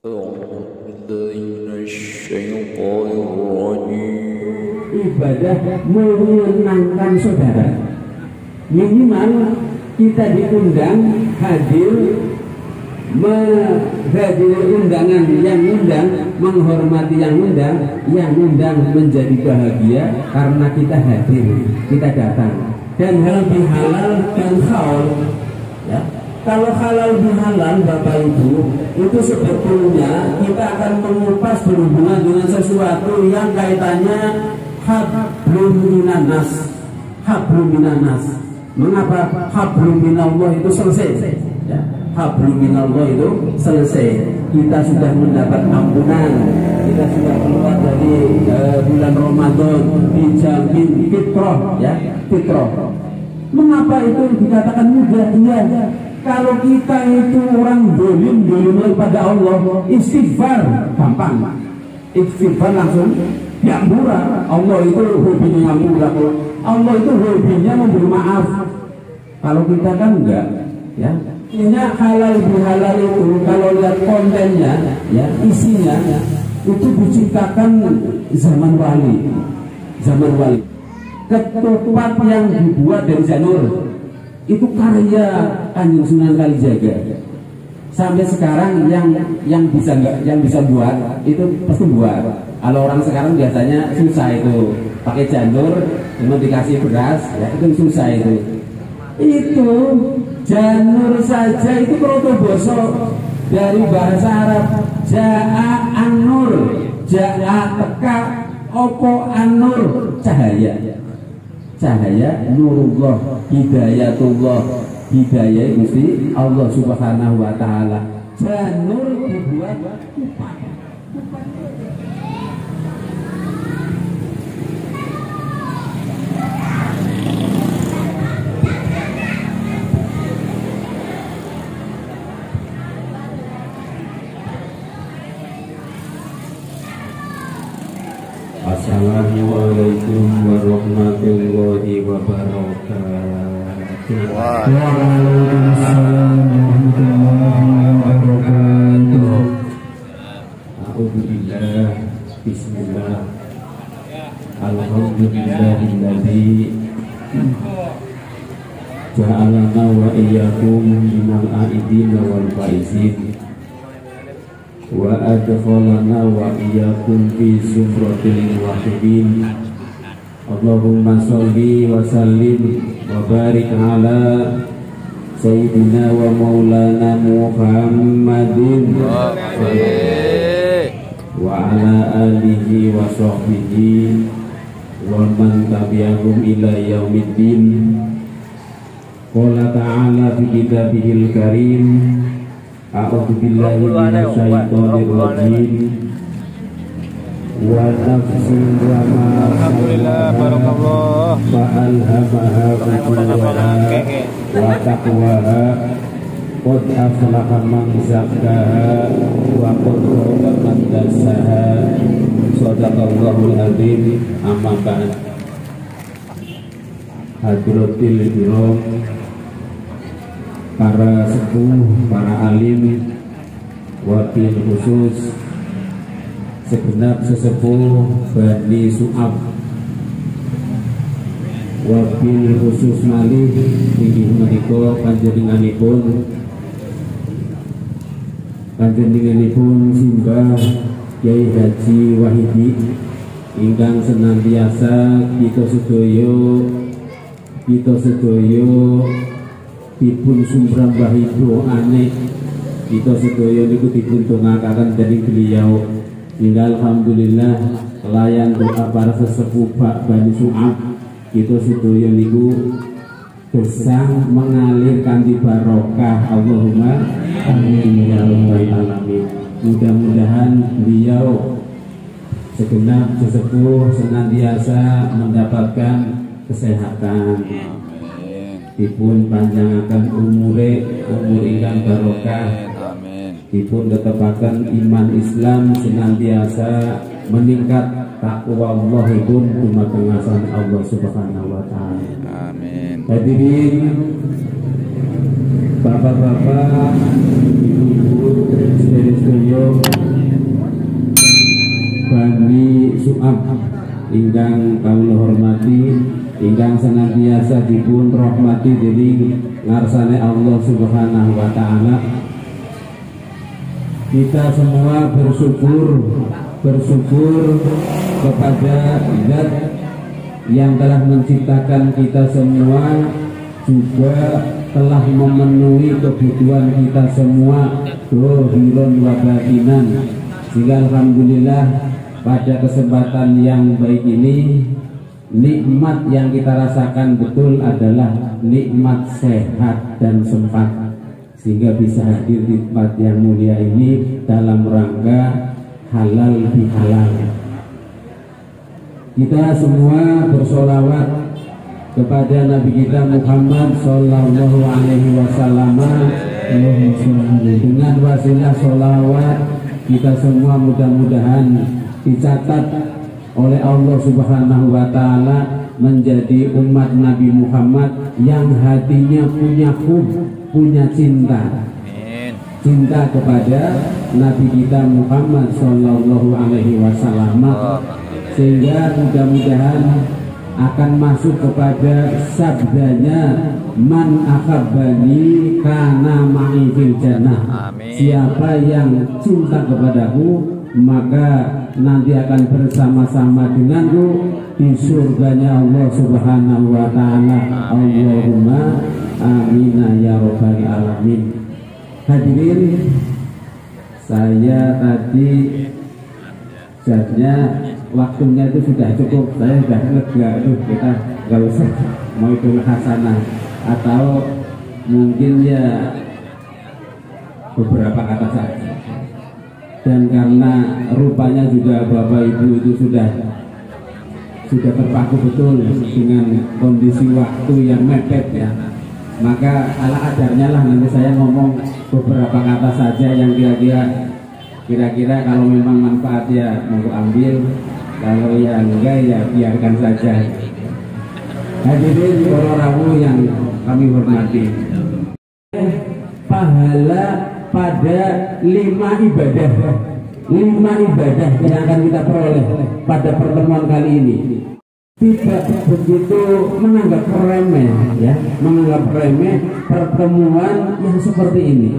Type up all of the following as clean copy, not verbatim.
Ibadah menyenangkan saudara. Minimal kita diundang hadir, menghadiri undangan yang undang, menghormati yang undang menjadi bahagia karena kita hadir, kita datang. Dan hal bihalal dan haul, ya. Kalau halal bihalal Bapak Ibu, itu sebetulnya kita akan mengupas berhubungan dengan sesuatu yang kaitannya hablum minanas. Hablum minanas. Mengapa hablum minallah itu selesai? Ya. Hablum minallah itu selesai. Kita sudah mendapat ampunan. Kita sudah keluar dari bulan Ramadan, dijamin fitrah, ya, fitrah. Mengapa itu dikatakan mudah? Iya. Kalau kita itu orang dolim pada Allah, istighfar gampang, istighfar langsung yang murah. Allah itu hobinya yang murah. Allah itu hobinya memberi maaf. Kalau kita kan enggak, ya. Ini halal bihalal itu kalau lihat kontennya, ya, isinya, ya, itu diciptakan zaman wali, Ketupat yang dibuat dari janur itu karya Kanjeng Sunan Kalijaga. Sampai sekarang yang bisa buat itu pasti buat. Kalau orang sekarang biasanya susah itu, pakai janur kemudian dikasih beras, ya, itu susah itu. Itu janur saja itu protoboso dari bahasa Arab. Ja'a an-nur, ja'a teka opo an-nur, cahaya. Cahaya nurullah, hidayatullah, hidayah Gusti Allah Subhanahu wa taala. Janur dibuat kupat. Assalamualaikum warahmatullahi wabarakatuh. Waalaikumsalam warahmatullahi wabarakatuh. Alhamdulillah, bismillah. Alhamdulillahilladzi ja'alana wa iyyakum minal aidina wal faizin. Wa adkhalana wa iyyakum fi sumratil muwahhidin. Allahumma sholli wa sallim wa barik ala sayyidina wa maulana Muhammadin wa ala alihi wa sahbihi wa man tabi'ahum ila yaumiddin. Qala ta'ala fi kitabihil karim, a'udzu billahi minasy syaithanir rajim. Wa nafsin wa ma alhamdulillah barakallah fa alhamaha fujuraha wa taqwaha qad aflaha man zakkaha wa qad khaba man dassaha. Shadaqallahul azim. Amma ba'd. Hadratil kiram, para sepuh, para alim, wabil khusus segenap sesepuh Bani Su'ab, wabil khusus malih inggih menika panjenenganipun simbah Kyai Haji Wahidi ingkang senantiasa kita sedaya dipun sumrambahi doane, kita sedaya niku dipun dongakaken dening beliau. Hingga alhamdulillah kelayan doa para sesepuh Bani Su'ab, kita sedaya niku gesang mengalir kanthi barokah. Allahumma amin ya rabbal alamin. Mudah-mudahan beliau segenap sesepuh senantiasa mendapatkan kesehatan, dipun panjangaken umur ingkang barokah, dipun tetepaken iman Islam senantiasa meningkat, takwa Allahipun dumateng ngasan Allah Subhanahu wa taala. Amin. Hadirin bapak-bapak, ibu-ibu, saudara-saudari sedaya Bani Su'ab ingkang kawula hormati, ingkang senantiasa dipun rahmati dening ngarsane Allah Subhanahu wa taala. Kita semua bersyukur kepada Zat yang telah menciptakan kita semua, juga telah memenuhi kebutuhan kita semua dohiron wa batinan. Sehingga alhamdulillah pada kesempatan yang baik ini, nikmat yang kita rasakan betul adalah nikmat sehat dan sempat, sehingga bisa hadir di tempat yang mulia ini dalam rangka halal bihalal. Kita semua bersolawat kepada Nabi kita Muhammad Sallallahu Alaihi Wasallam. Dengan wasilah solawat kita semua mudah-mudahan dicatat oleh Allah Subhanahu wa taala menjadi umat Nabi Muhammad yang hatinya punya hub, punya cinta. Cinta kepada Nabi kita Muhammad Sallallahu Alaihi Wasallam, sehingga mudah-mudahan akan masuk kepada sabdanya man akhabbani kana ma'i fil jannah. Siapa yang cinta kepadaku maka nanti akan bersama-sama denganku di surganya Allah Subhanahu wa taala. Allahumma amin ya rabbal alamin. Hadirin, saya tadi jadinya waktunya itu sudah cukup, saya sudah lega tuh, kita nggak usah mau itu hasanah atau mungkin ya beberapa kata saja. Dan karena rupanya juga Bapak Ibu itu sudah terpaku betul dengan kondisi waktu yang mepet ya, maka ala adarnya lah nanti saya ngomong beberapa kata saja yang kira-kira kalau memang manfaat ya mau ambil, kalau ya enggak ya biarkan saja. Hadirin para rawuh yang kami hormati, pahala pada 5 ibadah yang akan kita peroleh pada pertemuan kali ini tidak begitu menganggap remeh ya, menganggap remeh pertemuan yang seperti ini.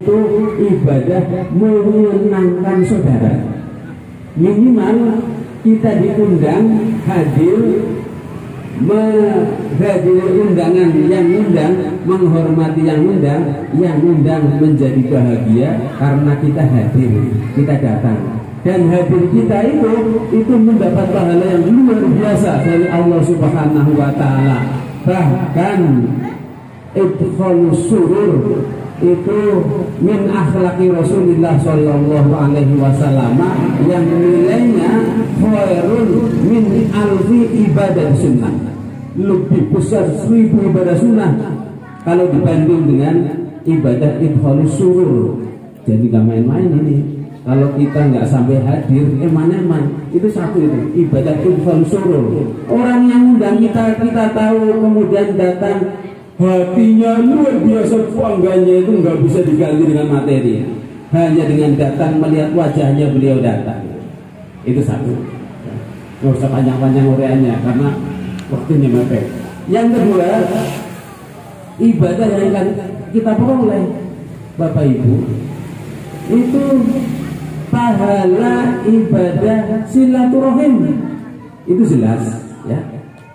Itu ibadah menyenangkan saudara. Minimal kita diundang hadir, menghadiri undangan yang undang, menghormati yang undang menjadi bahagia karena kita hadir, kita datang. Dan hadir kita itu mendapat pahala yang luar biasa dari Allah Subhanahu wa taala. Bahkan idkhalus surur itu min akhlaqi Rasulullah Sallallahu Alaihi Wasallam yang nilainya khairun min alfi ibadah sunnah, lebih besar 1000 ibadah sunnah kalau dibanding dengan ibadah idkhalus surur. Jadi gak main-main ini. Kalau kita nggak sampai hadir, eman-eman itu satu itu ibadah idkhalus surur. Orang yang undang kita tahu kemudian datang, hatinya luar biasa bangganya, itu nggak bisa diganti dengan materi. Hanya dengan datang melihat wajahnya beliau datang, itu satu. Nggak usah panjang-panjang uraiannya karena waktunya mepet. Yang kedua, ibadah yang akan kita peroleh Bapak Ibu itu pahala ibadah silaturahim. Itu jelas ya.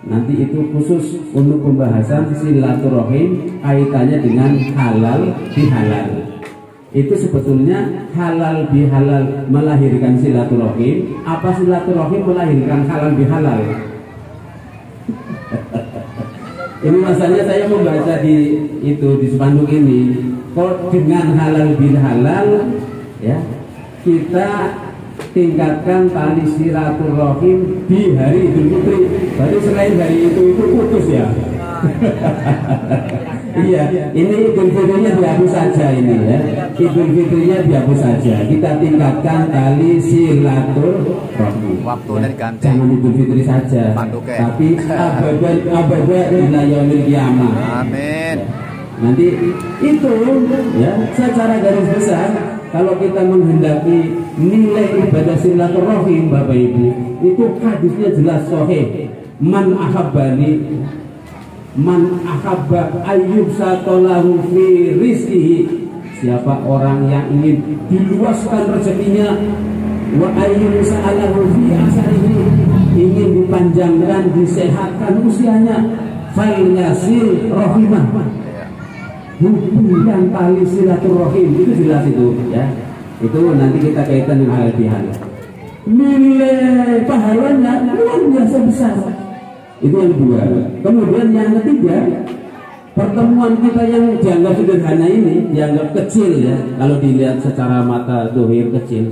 Nanti itu khusus untuk pembahasan silaturahim kaitannya dengan halal bihalal. Itu sebetulnya halal bihalal melahirkan silaturahim, apa silaturahim melahirkan halal bihalal? Ini masalahnya saya membaca di spanduk ini. Kalau dengan halal bihalal ya, kita tingkatkan tali silaturahim di hari Idul Fitri. Berarti selain hari itu putus ya. Iya, ini Idul Fitrinya dihapus saja ini ya. Idul Fitrinya dihapus saja. Kita tingkatkan tali silaturahim. Waktu ya. dari ganti. Jangan Idul Fitri saja, tapi abadan ila yaumil qiyamah. Amin. Nanti itu ya secara garis besar kalau kita menghendaki nilai ibadah silaturahim Bapak Ibu, itu hadisnya jelas sahih. Man ahabbani, man ahabba ayyub satolahu fi rizqihi. Siapa orang yang ingin diluaskan rezekinya, wa ayyub sa'alahu fi asarihi, ingin dipanjangkan, disehatkan usianya, falyasil rahimah, hubungan tali silaturahim. Itu jelas itu ya. Itu nanti kita kaitkan dengan hal bihan. Nilai pahalanya luar biasa besar. Itu yang kedua. Kemudian yang ketiga, pertemuan kita yang dianggap sederhana ini, dianggap kecil ya, kalau dilihat secara mata dohir kecil.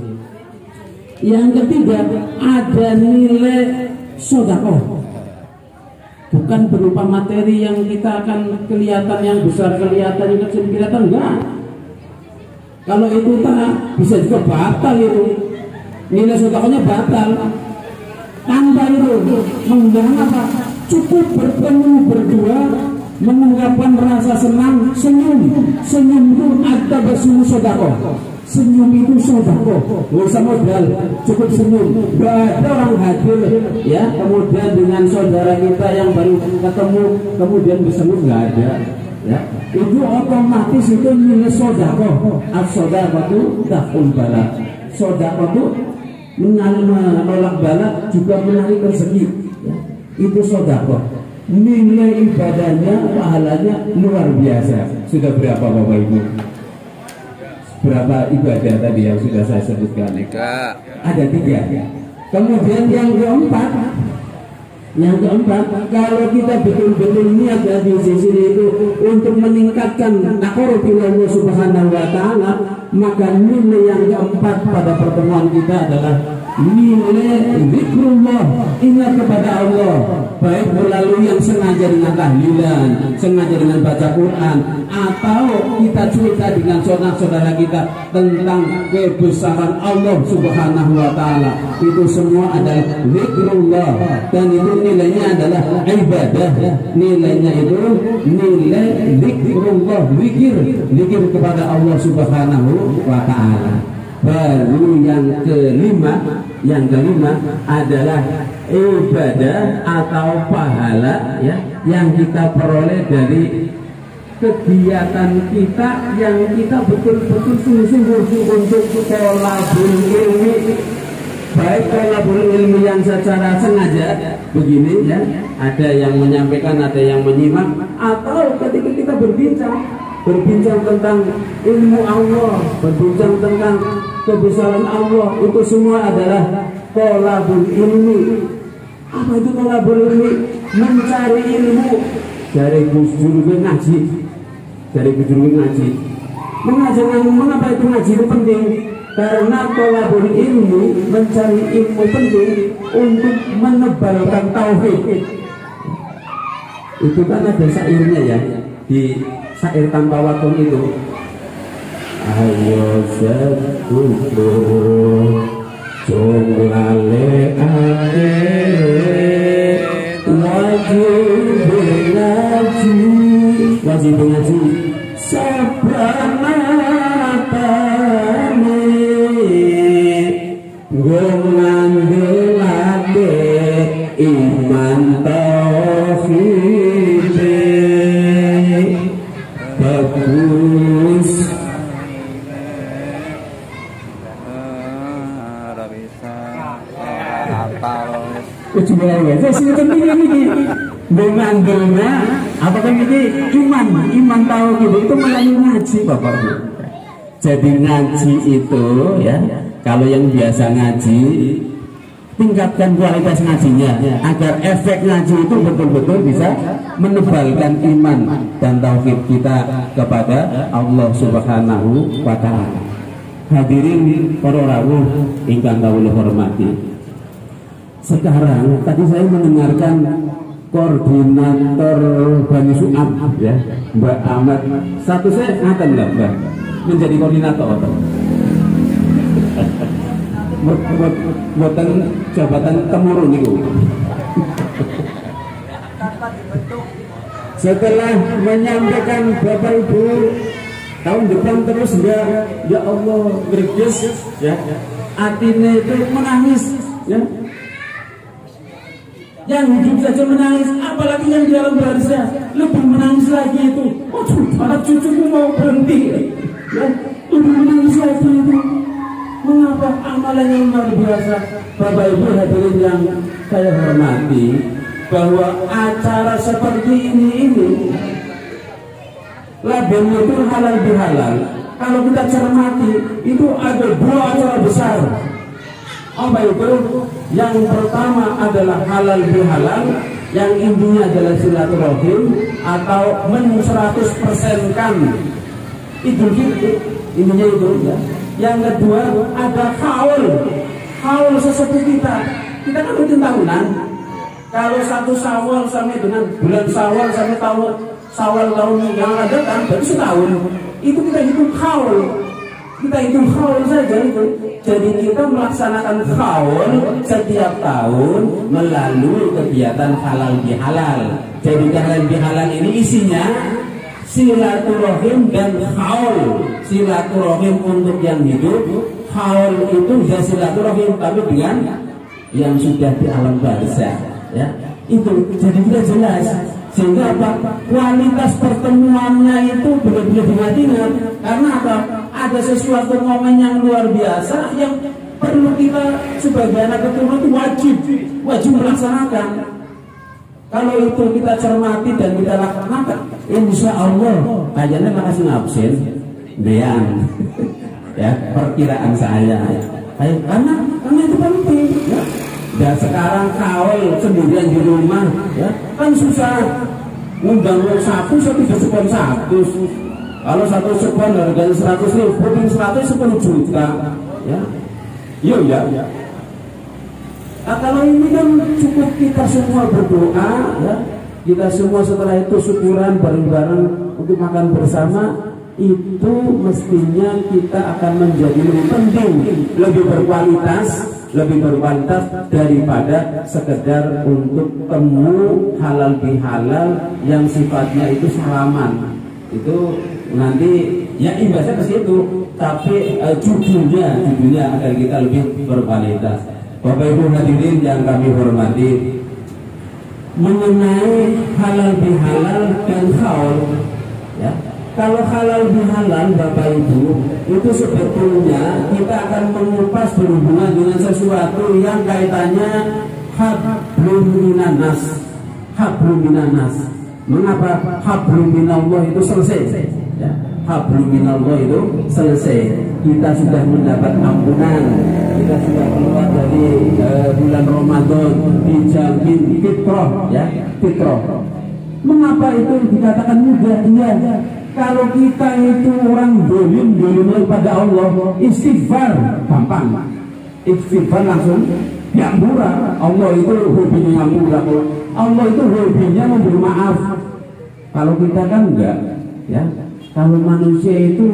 Yang ketiga, ada nilai sedekah. Bukan berupa materi yang kita akan kelihatan yang besar, kelihatan yang kecil, kelihatan enggak. Kalau itu tak bisa juga batal itu. Nilai sedekahnya batal. Tanpa itu menggunakan apa? Cukup bertemu berdua, mengungkapkan rasa senang, senyum. Senyum itu ada bersemu sedekah. Senyum itu sedekah. Nggak usah modal, cukup senyum. Gak ada orang hadir ya, kemudian dengan saudara kita yang baru ketemu kemudian bersenyum, nggak ada ya. Itu otomatis itu nilai sedekah. As-sedekah itu daf'ul bala. Sedekah itu menolak bala, juga menarik rezeki ya. Itu sedekah. Nilai ibadahnya, pahalanya luar biasa. Sudah berapa Bapak Ibu? Berapa ibadah tadi yang sudah saya sebutkan? Ada 3. Kemudian yang keempat, kalau kita betul-betul niat di sisi itu untuk meningkatkan taqarrub ila Allah Subhanahu wa taala, maka nilai yang keempat pada pertemuan kita adalah nilai zikrullah, ingat kepada Allah, baik melalui yang sengaja dengan tahlilan, sengaja dengan baca Quran, atau kita cerita dengan saudara-saudara kita tentang kebesaran Allah Subhanahu wa taala. Itu semua adalah zikrullah, dan itu nilainya adalah ibadah. Nilainya itu nilai zikrullah, zikir kepada Allah Subhanahu wa taala. Baru yang kelima adalah ibadah atau pahala ya, yang kita peroleh dari kegiatan kita yang kita betul-betul sungguh-sungguh untuk thalabul ilmi, baik thalabul ilmi yang secara sengaja begini ya, ada yang menyampaikan, ada yang menyimak, atau ketika kita berbincang tentang ilmu Allah, berbincang tentang kebesaran Allah, itu semua adalah thalabul ilmi. Apa itu thalabul ilmi? Mencari ilmu. Dari guru ngaji. Mengapa itu ngaji itu penting? Karena thalabul ilmi, mencari ilmu penting untuk menebalkan tauhid. Itu kan ada syairnya ya, di syair tanpa waktu itu. Ayo sekutu jonglale ake wajib ngaji sabanatane ngandhelake iman tauhid bagus. Apakah ini iman tauhid itu melalui ngaji Bapak Ibu. Jadi ngaji itu ya, kalau yang biasa ngaji, tingkatkan kualitas ngajinya agar efek ngaji itu betul-betul bisa menebalkan iman dan tauhid kita kepada Allah Subhanahu wa taala. Hadirin para rawuh ingkang kawula hormati. Sekarang tadi saya mendengarkan koordinator Bani Su'ab ya, Mbak Ahmad. Satu saya ngaten lah Mbak, menjadi koordinator buatan jabatan temurun itu. Setelah menyampaikan Bapak Ibu tahun depan terus enggak, ya Allah greges ya, atine itu menangis ya. Yang hidup saja menangis, apalagi yang di alam barzah lebih menangis lagi itu. Oh, anak cucuku mau berhenti ya, lebih menangis lagi itu. Mengapa? Amalan yang luar biasa. Bapak Ibu hadirin yang saya hormati, bahwa acara seperti ini labelnya itu halal bihalal. Kalau kita cermati, itu ada dua acara besar. Apa itu? Yang pertama adalah halal bihalal, yang intinya adalah silaturahim atau men-100%-kan Idul Fitri, intinya itu ya. Yang kedua ada haul sesepuh kita kan rutin tahunan. Kalau 1 Syawal sampai dengan bulan Syawal sampai tahun yang akan datang, berarti setahun. Itu kita hitung haul. Kita hitung haul saja itu. Jadi kita melaksanakan haul setiap tahun melalui kegiatan halal bihalal. Jadi halal bihalal ini isinya silaturahim dan haul. Silaturahim untuk yang hidup, haul itu ya silaturahim tapi dengan yang sudah di alam barzah ya. Itu jadi kita jelas, sehingga apa? Kualitas pertemuannya itu benar-benar diingat. Karena apa? Ada sesuatu momen yang luar biasa yang perlu kita sebagai anak keturunan itu wajib melaksanakan. Kalau itu kita cermati dan kita laksanakan, insya Allah kayaknya makasih ngabsen dean ya, perkiraan saya karena itu penting ya. Dan sekarang kawal sendirian di rumah ya, kan susah. Undang satu tidak sepon satu. Kalau satu sepon harganya 100.000, booking 110 juta ya. Iya ya. Nah, kalau ini kan cukup kita semua berdoa ya. Kita semua setelah itu syukuran bareng-bareng untuk makan bersama. Itu mestinya kita akan menjadi lebih penting, lebih berkualitas daripada sekedar untuk temu halal bihalal yang sifatnya itu salaman. Itu nanti ya imbasnya ke situ, tapi judulnya agar kita lebih berkualitas. Bapak Ibu hadirin yang kami hormati, mengenai halal bihalal dan haul ya. Kalau halal bihalal Bapak Ibu, itu sebetulnya kita akan mengupas berhubungan dengan sesuatu yang kaitannya hablum minanas. Mengapa hablum minallah itu selesai ya? Hablum minallah itu selesai. Kita sudah mendapat ampunan, kita sudah keluar dari bulan Ramadan, dijamin fitrah ya, fitrah. Mengapa itu dikatakan mudah? Iya, kalau kita itu orang dolim pada Allah, istighfar gampang, istighfar langsung diampura. Allah itu hobinya ngampura, Allah itu hobinya memberi maaf. Kalau kita kan enggak ya. Kalau manusia itu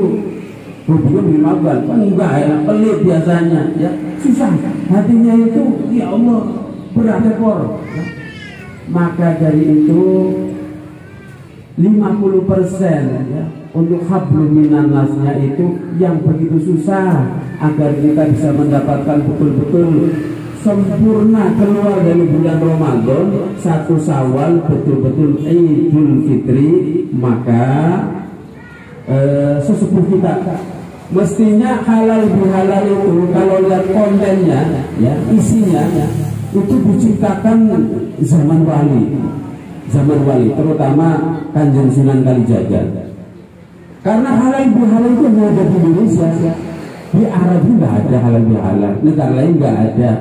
hobinya memberi maaf kan enggak ya, pelit biasanya ya, susah hatinya itu, ya Allah berat ekor ya. Maka dari itu 50% ya, untuk hablum minannasnya itu yang begitu susah agar kita bisa mendapatkan betul-betul sempurna keluar dari bulan Ramadan, 1 Syawal betul-betul Idul Fitri. Maka sesepuh kita mestinya halal bihalal itu kalau lihat kontennya ya, isinya ya, itu diciptakan zaman wali, terutama Kanjeng Sunan Kalijaga. Karena halal bihalal itu hanya ada di Indonesia. Di Arab nggak ada halal bihalal, negara lain nggak ada.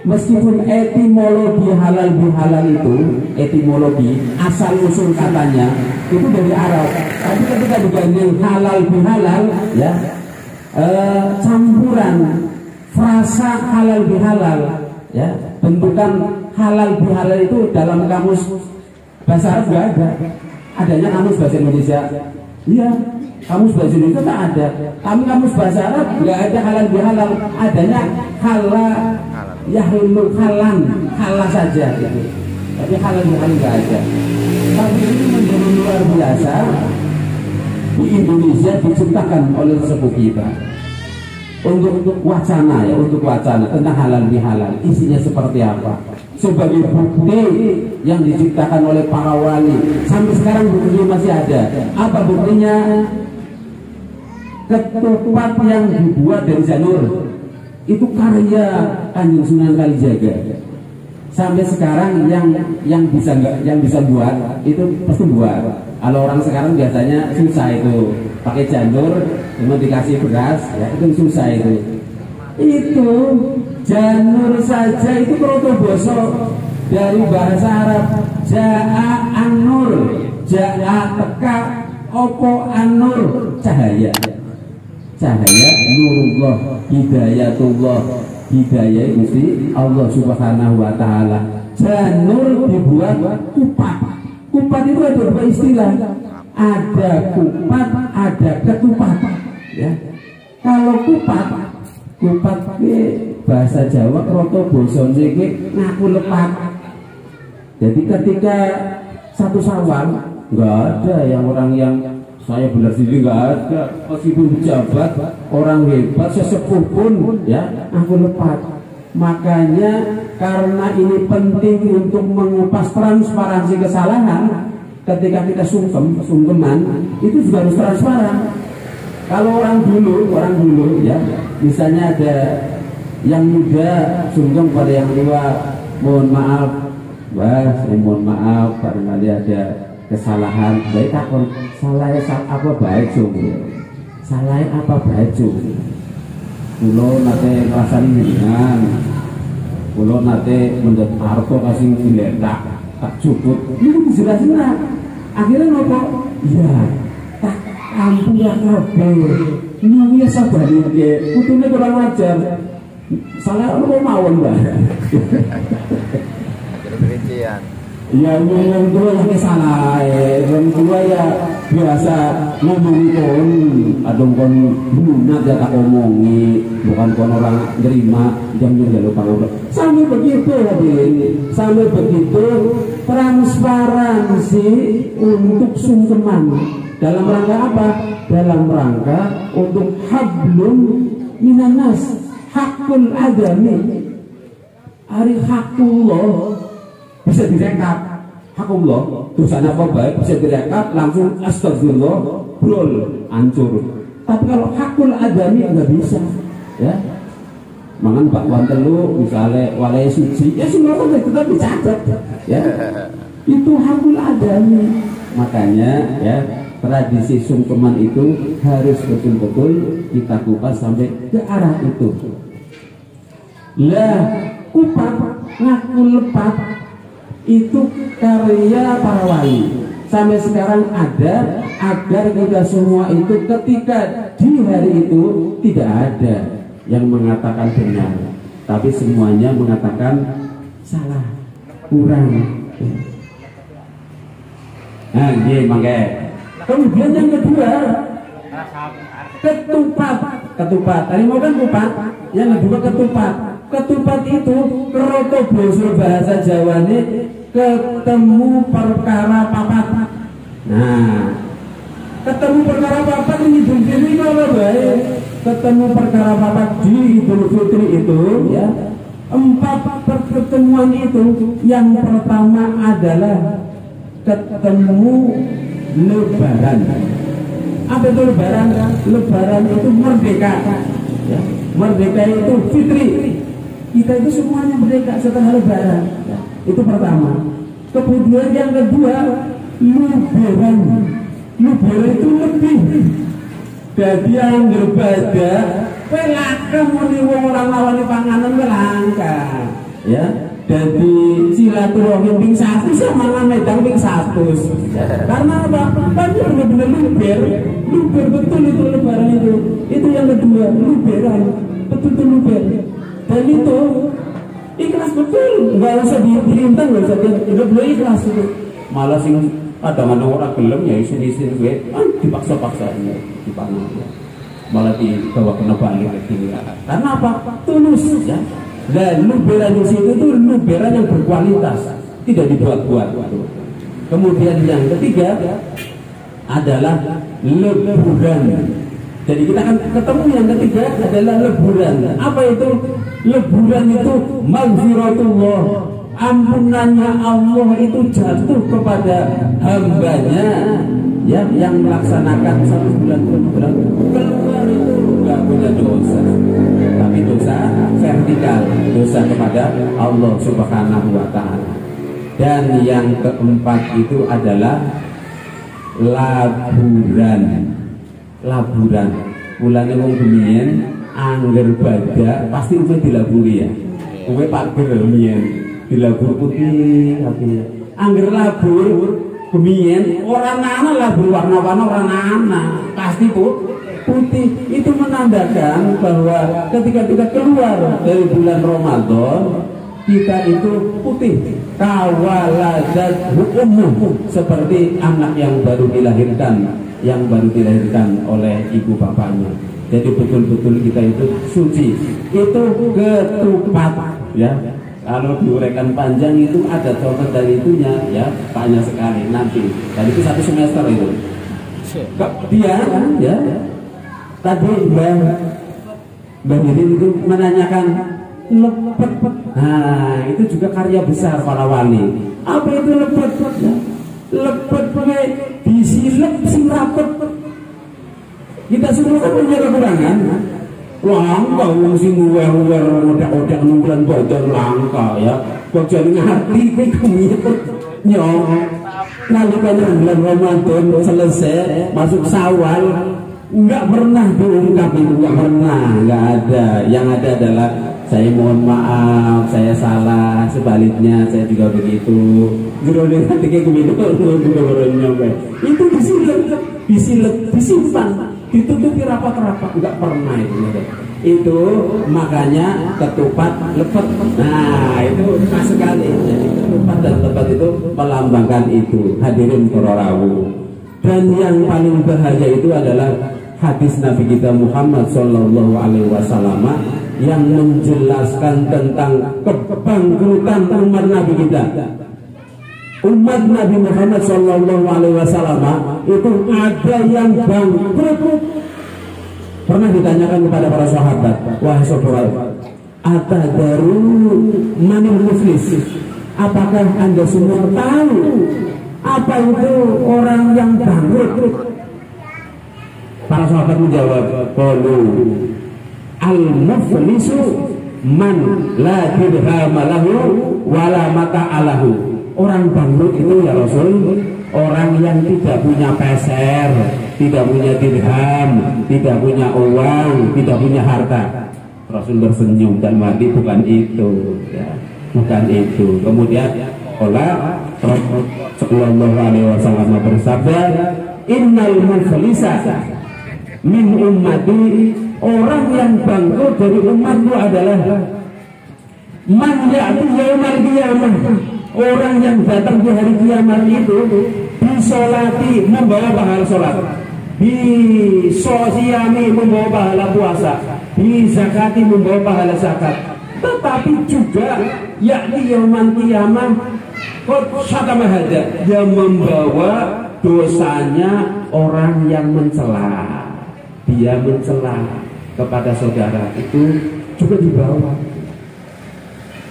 Meskipun etimologi halal bihalal itu, etimologi asal usul katanya itu dari Arab, tapi ketika digandeng halal bihalal ya, campuran frasa halal bihalal ya, bentukan halal bihalal itu dalam kamus bahasa Arab nggak ada. Adanya kamus bahasa Indonesia, iya, kamus bahasa Indonesia tak ada. Kamus bahasa Arab nggak ada halal bihalal, adanya halal yahlul halal saja gitu. Tapi halal bihalal nggak ada. Tapi ini menjadi luar biasa di Indonesia diciptakan oleh sepuh kita untuk wacana ya, untuk wacana tentang halal bihalal, isinya seperti apa, sebagai bukti yang diciptakan oleh para wali. Sampai sekarang buktinya masih ada. Apa buktinya? Ketupat yang dibuat dari janur itu karya Kanjeng Sunan Kalijaga. Sampai sekarang yang bisa buat itu pasti buat. Kalau orang sekarang biasanya susah itu, pakai janur cuma dikasih beras ya, itu susah itu. Itu janur saja itu protoboso dari bahasa Arab, ja'a an-nur, ja'a teka opo an-nur, cahaya, cahaya nurullah, hidayatullah, hidayah Gusti Allah Subhanahu wa taala. Janur dibuat kupat. Kupat itu ada dua istilah, ada kupat, ada ketupat. Ya. Kalau kupat bahasa Jawa kroto bosone iki ngaku lepat. Jadi ketika satu Syawal nggak ada yang orang yang saya benar sendiri, nggak ada, meskipun pejabat, orang hebat, sesepuh pun ya aku lepat. Makanya karena ini penting untuk mengupas transparansi kesalahan, ketika kita sungkeman itu juga harus transparan. Kalau orang dulu ya, misalnya ada yang muda sungkem pada yang tua, mohon maaf, saya mohon maaf barangkali ada kesalahan. Baik takon, salahnya apa baik cung? Salahnya apa baik cung? Kulo nate ngrasani jenengan, kulo nate mendhet harta kasih diletak tak cukup. Ini dijelasin lah. Akhirnya nopo? Iya, tak ampun ya kabeh. Nyuwi sabari nggih, kutune kurang ajar. Salah lu mawon, Mbak. Rincian. Ya yang tua yang salah, yang tua ya biasa ngomong kon, adong kon lunat ya tak omongi, bukan kon orang nerima jam juga lupa ngobrol. Sampai begitu hadirin, sampai begitu transparansi untuk sungkeman. Dalam rangka apa? Dalam rangka untuk hablum minanas, hakul adami, hari hakullah. Bisa direkap hakumullah, dosanya apa baik bisa direkap langsung astagfirullah, brol, hancur. Tapi kalau hakul adami nggak bisa, ya. Mangan bakwan telu misalnya walai suci, ya semua kan tetap dicatat, ya. Itu hakul adami. Makanya ya tradisi sungkeman itu harus betul-betul kita kupas sampai ke arah itu. Lah kupat ngaku lepat itu karya para wali sampai sekarang ada, agar kita semua itu ketika di hari itu tidak ada yang mengatakan benar, tapi semuanya mengatakan salah, kurang. Nah, ini makanya. Kemudian yang kedua, ketupat. Tadi mau kan kupat, yang kedua ketupat. Ketupat itu kroto basa bahasa Jawa ini ketemu perkara papat. Nah, ketemu perkara papat ini Idul Fitri kalau baik. Ketemu perkara papat di Idul Fitri itu ya. 4 pertemuan itu, yang pertama adalah ketemu Lebaran. Apa itu Lebaran? Lebaran itu merdeka. Ya. Merdeka itu fitri. Kita itu semuanya merdeka setelah Lebaran. Ya. Itu pertama. Kemudian yang kedua, Luberan. Luberan itu lebih. Jadi yang berbeda, pelaka muni wong orang lawan panganan melangka. Ya. Jadi silaturahim ping 1 sama medang ping 1. Karena apa? Kan benar-benar luber betul itu Lebaran itu. Itu yang kedua, luberan. Betul luber. Dan itu ikhlas betul, nggak usah dirintang, nggak usah boleh ikhlas itu. Malah sing kadang-kadang orang gelem ya isin-isin gue, dipaksa-paksanya, dipanggil. Malah dibawa kena balik lagi. Karena apa? Tulus ya. Dan luberan di situ itu luberan yang berkualitas, tidak dibuat-buat. Kemudian yang ketiga, adalah leburan. Jadi kita akan ketemu yang ketiga adalah leburan. Apa itu? Leburan itu maghfiratullah, ampunannya Allah itu jatuh kepada hambanya ya, yang melaksanakan 1 bulan keluar itu nggak punya dosa, tapi dosa vertikal, dosa kepada Allah Subhanahu wa Ta'ala. Dan yang keempat itu adalah laburan. Laburan mulane wong gemien angger badak pasti itu dilaburi ya. Kowe pager mien dilabur putih hati. Angger labur gemien ora ana labur warna-warna ora ana, pasti putih. Itu menandakan bahwa ketika kita keluar dari bulan Ramadan kita itu putih, kawaladat umum, seperti anak yang baru dilahirkan oleh ibu bapaknya. Jadi betul-betul kita itu suci. Itu ketupat ya. Kalau diuraikan panjang itu ada contoh dari itunya ya, banyak sekali nanti. Dan itu 1 semester itu. Dia ya. Tadi Mbak Hidin itu menanyakan lepet. Nah, itu juga karya besar para wali. Apa itu lepet? Ya. Lepet pakai disilep sing rapet. Kita semua kan punya kekurangan. Langka wong sing uwer-uwer odak-odak nunggulan bodoh langka ya. Kok jadi ngerti kemit nyong. Nalikane bulan Ramadan selesai masuk Syawal enggak pernah diungkap itu, enggak pernah, enggak ada. Yang ada adalah saya mohon maaf, saya salah, sebaliknya saya juga begitu. Geroling hati kayak begitu, itu disimpan, ditutupi rapat-rapat, nggak pernah itu. Itu makanya ketupat lepet. Nah itu pas sekali. Jadi ketupat dan lepet itu melambangkan itu. Hadirin kororawu. Dan yang paling bahaya itu adalah hadis Nabi kita Muhammad Sallallahu Alaihi Wasallam yang menjelaskan tentang kebangkrutan umat Nabi kita. Umat Nabi Muhammad Sallallahu Alaihi Wasallam itu ada yang bangkrut. Pernah ditanyakan kepada para sahabat, wahai sahabat, atadaru manil muflis? Apakah anda semua tahu apa itu orang yang bangkrut? Para sahabat menjawab, qalu al-muflisu man la dirham lahu wala mata'alahu. Orang bangkrut itu ya Rasul, orang yang tidak punya peser, tidak punya dirham, tidak punya uang, tidak punya harta. Rasul tersenyum dan mati, bukan itu ya, bukan itu. Kemudian Allah Sallallahu Alaihi Wasallam bersabda, innal muflisa min ummati, orang yang bangkrut dari umatku adalah man ya'ti yaumal qiyamah, orang yang datang di hari kiamat itu bisolati, membawa pahala sholat, bisosiyami, membawa pahala puasa, bizakati, membawa pahala zakat, tetapi juga yakni yaumal qiyamah qad syatama hada, yang membawa dosanya orang yang mencela. Dia mencela kepada saudara itu juga dibawa.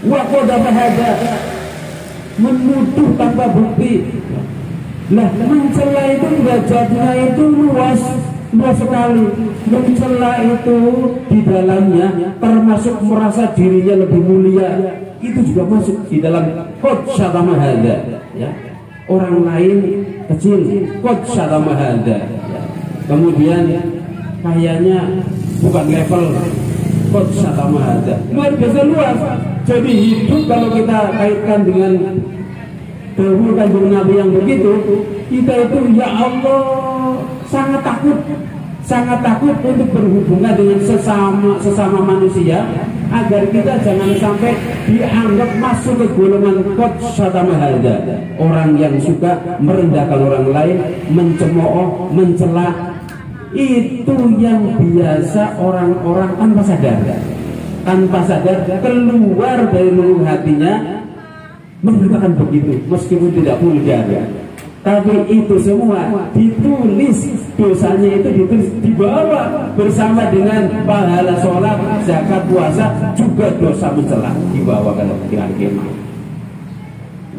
Wa qadama hada, menuduh tanpa bukti. Nah, mencela itu derajatnya itu luas sekali. Mencela itu di dalamnya termasuk merasa dirinya lebih mulia. Itu juga masuk di dalam qad syatama hada ya. Orang lain kecil, qad syatama hada ya. Kemudian kayaknya bukan level qad syatama hada, luar biasa luas. Jadi hidup kalau kita kaitkan dengan dahulu kanjeng Nabi yang begitu, kita itu ya Allah sangat takut untuk berhubungan dengan sesama manusia, agar kita jangan sampai dianggap masuk ke golongan qad syatama hada, orang yang suka merendahkan orang lain, mencemooh, mencela. Itu yang biasa orang-orang tanpa sadar keluar dari lubuk hatinya mengatakan begitu, meskipun tidak vulgar ya. Tapi itu semua ditulis, dosanya itu ditulis, dibawa bersama dengan pahala sholat, zakat, puasa, juga dosa mencela dibawa ke hari kiamat.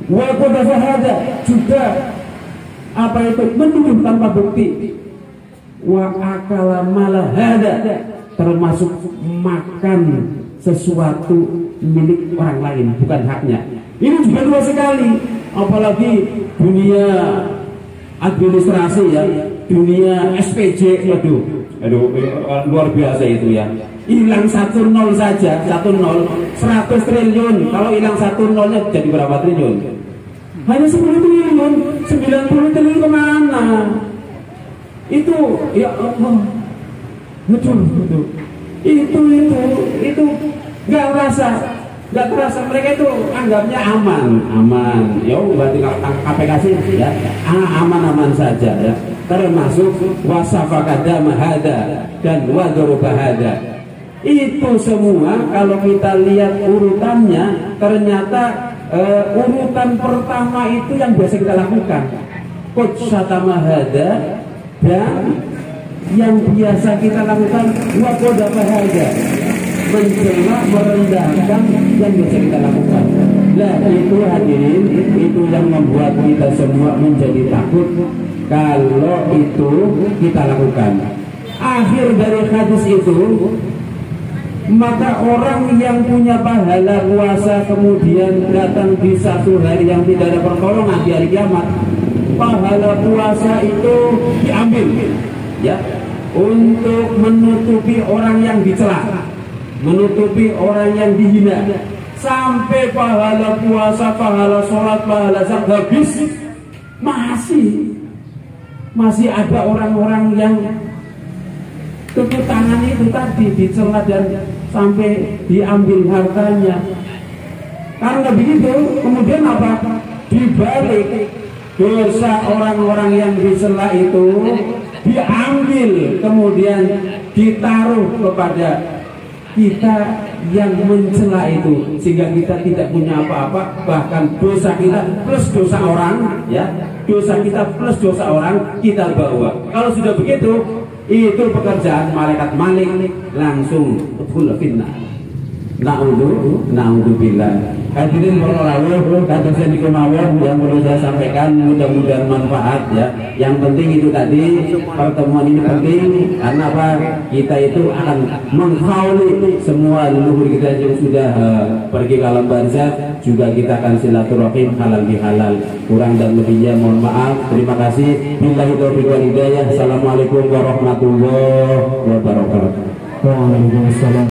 Wa qadafahada juga apa itu menuduh tanpa bukti. Wa akala malahada termasuk makan sesuatu milik orang lain bukan haknya. Ini juga luas sekali, apalagi dunia administrasi ya, dunia SPJ, aduh luar biasa itu ya. Hilang 1 nol saja, 1 nol 100 triliun. Kalau hilang 1 nolnya jadi berapa triliun? Hanya 10 triliun, 90 triliun kemana? Itu ya Allah, betul. Itu nggak terasa mereka itu anggapnya aman. Ya berarti KPK sih ya aman saja ya. Termasuk wasafakada mahada dan wadorobahada. Itu semua kalau kita lihat urutannya, ternyata urutan pertama itu yang biasa kita lakukan. Qadsatamahada, dan yang biasa kita lakukan waqadafahada, mencela, merendahkan yang biasa kita lakukan. Nah itu hadirin, itu yang membuat kita semua menjadi takut kalau itu kita lakukan. Akhir dari hadis itu, maka orang yang punya pahala puasa kemudian datang di satu hari yang tidak ada pertolongan di hari kiamat, pahala puasa itu diambil ya untuk menutupi orang yang dicela, menutupi orang yang dihina, sampai pahala puasa, pahala sholat, pahala zakat habis, masih ada orang-orang yang tepuk tangan itu tadi dicela dan sampai diambil hartanya. Karena begitu, kemudian apa? Dibalik dosa orang-orang yang dicela itu diambil, kemudian ditaruh kepada kita yang mencela itu, sehingga kita tidak punya apa-apa, bahkan dosa kita plus dosa orang ya, dosa kita plus dosa orang kita bawa. Kalau sudah begitu, itu pekerjaan malaikat Malik, langsung betul fitnah. Na'udzubillah. Hadirin para rawuh, kata saya dikemawon yang perlu saya sampaikan, mudah-mudahan manfaat ya. Yang penting itu tadi, pertemuan ini penting karena apa? Kita itu akan menghauli semua leluhur kita yang sudah pergi ke alam barzah, juga kita akan silaturahim halal bihalal. Kurang dan lebihnya mohon maaf. Terima kasih. Billahi taufiq wal hidayah. Assalamualaikum warahmatullahi wabarakatuh. Waalaikumsalam.